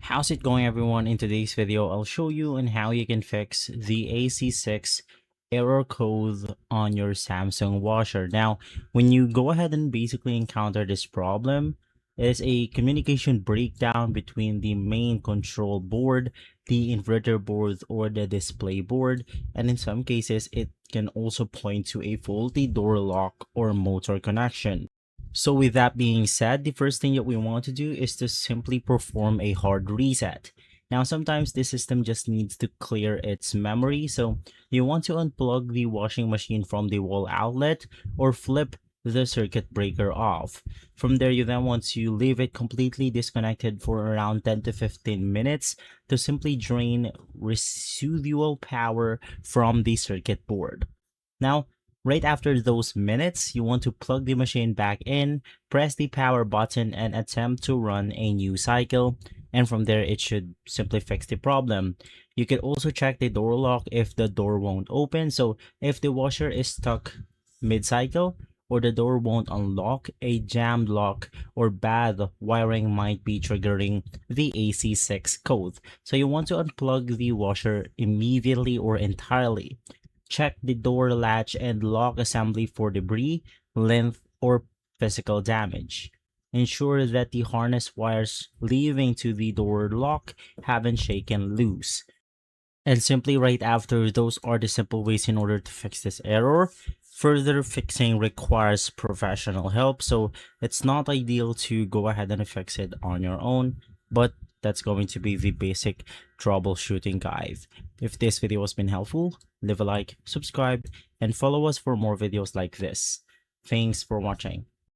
How's it going, everyone? In today's video, I'll show you on how you can fix the AC6 error code on your Samsung washer. Now, when you go ahead and basically encounter this problem, it's a communication breakdown between the main control board, the inverter board, or the display board, and in some cases, it can also point to a faulty door lock or motor connection. So with that being said, the first thing that we want to do is to simply perform a hard reset. Now, sometimes the system just needs to clear its memory, so you want to unplug the washing machine from the wall outlet or flip the circuit breaker off. From there, you then want to leave it completely disconnected for around 10 to 15 minutes to simply drain residual power from the circuit board. Now, right after those minutes, you want to plug the machine back in, press the power button, and attempt to run a new cycle. And from there, it should simply fix the problem. You can also check the door lock if the door won't open. So if the washer is stuck mid-cycle or the door won't unlock, a jammed lock or bad wiring might be triggering the AC6 code. So you want to unplug the washer immediately or entirely. Check the door latch and lock assembly for debris, length, or physical damage. Ensure that the harness wires leading to the door lock haven't shaken loose. And simply right after, those are the simple ways in order to fix this error. Further fixing requires professional help, so it's not ideal to go ahead and fix it on your own, but that's going to be the basic troubleshooting guide. If this video has been helpful, leave a like, subscribe, and follow us for more videos like this. Thanks for watching.